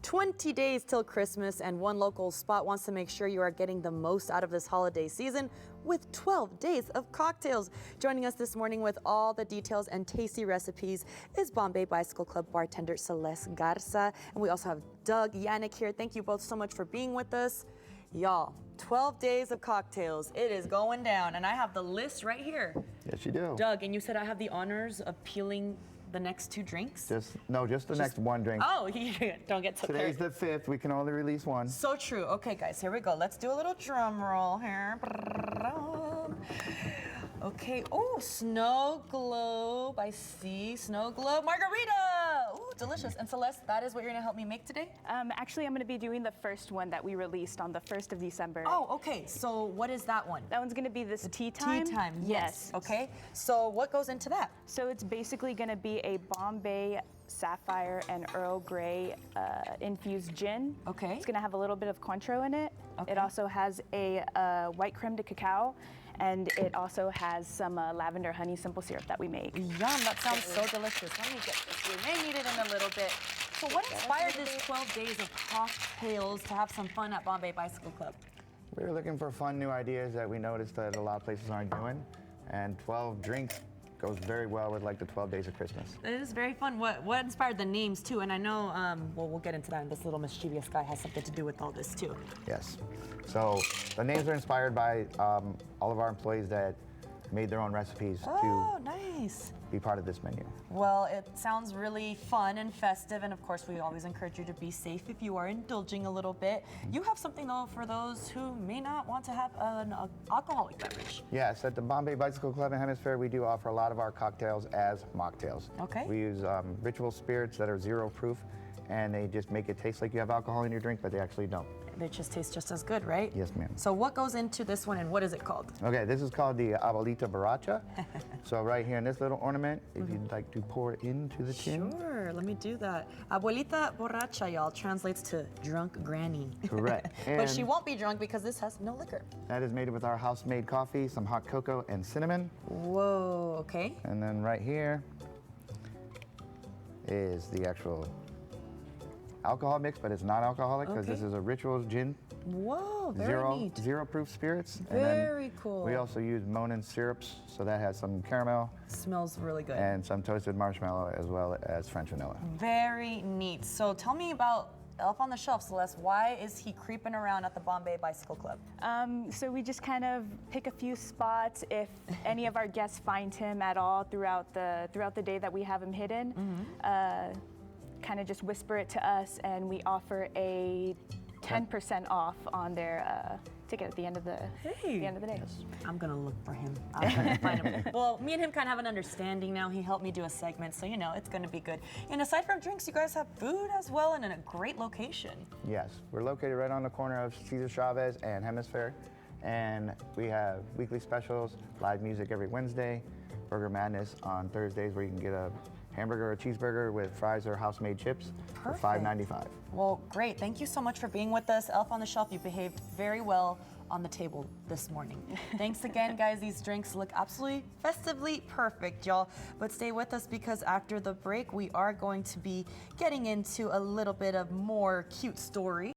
20 days till Christmas, and one local spot wants to make sure you are getting the most out of this holiday season with 12 days of cocktails. Joining us this morning with all the details and tasty recipes is Bombay Bicycle Club bartender Celeste Garza. And we also have Doug, Yannick here. Thank you both so much for being with us. Y'all, 12 days of cocktails. It is going down, and I have the list right here. Yes, you do. Doug, and you said I have the honors of peeling the next two drinks? Just the next one drink. Oh, don't get so Today's the 5th. We can only release one. So true. Okay, guys, here we go. Let's do a little drum roll here. Okay. Oh, Snow Globe. I see. Snow Globe margarita. Ooh, delicious. And Celeste, that is what you're going to help me make today? Actually, I'm going to be doing the first one that we released on the 1st of December. Oh, okay. So what is that one? That one's going to be this tea time. Tea time, yes. Okay. So what goes into that? So it's basically going to be a Bombay Sapphire and Earl Grey infused gin. Okay. It's going to have a little bit of Cointreau in it. Okay. It also has a white creme de cacao, and it also has some lavender honey simple syrup that we make. Yum, that sounds so delicious. Let me get this. We may need it in a little bit. So what inspired this 12 days of cocktails to have some fun at Bombay Bicycle Club? We were looking for fun new ideas that we noticed that a lot of places aren't doing, and 12 drinks goes very well with like the 12 days of Christmas. It is very fun. What inspired the names too? And I know, well, we'll get into that, and this little mischievous guy has something to do with all this too. Yes. So the names are inspired by all of our employees that made their own recipes Oh, nice. to be part of this menu. Well, it sounds really fun and festive, and of course we always encourage you to be safe if you are indulging a little bit. You have something though for those who may not want to have an alcoholic beverage. Yes, at the Bombay Bicycle Club and Hemisphere, we do offer a lot of our cocktails as mocktails. Okay. We use ritual spirits that are 0 proof, and they just make it taste like you have alcohol in your drink, but they actually don't. They just taste just as good, right? Yes, ma'am. So what goes into this one, and what is it called? Okay, this is called the Abuelita Borracha. So right here in this little ornament, if you'd like to pour it into the tin. Sure, let me do that. Abuelita borracha, y'all, translates to drunk granny. Correct. But she And won't be drunk because this has no liquor. that is made with our house-made coffee, some hot cocoa, and cinnamon. Whoa, okay. And then right here is the actual alcohol mix, but it's not alcoholic because this Okay. is a ritual gin. Whoa, very neat. 0 proof spirits. Very cool. We also use Monin syrups, so that has some caramel Smells really good. and some toasted marshmallow as well as French vanilla. Very neat. So tell me about Elf on the Shelf, Celeste. Why is he creeping around at the Bombay Bicycle Club? So we just kind of pick a few spots if any of our guests find him at all throughout the day that we have him hidden. Kind of just whisper it to us, and we offer a 10% off on their ticket at the end of the day. I'm gonna look for him. I'm gonna find him. Well, me and him kind of have an understanding now. He helped me do a segment, so you know it's gonna be good. And aside from drinks, you guys have food as well, and in a great location. Yes, we're located right on the corner of Cesar Chavez and Hemisphere, and we have weekly specials, live music every Wednesday, Burger Madness on Thursdays where you can get a hamburger or cheeseburger with fries or house-made chips for $5.95. Well, great. Thank you so much for being with us. Elf on the Shelf, you behaved very well on the table this morning. Thanks again, guys. These drinks look absolutely festively perfect, y'all. But stay with us because after the break, we are going to be getting into a little bit of more cute story.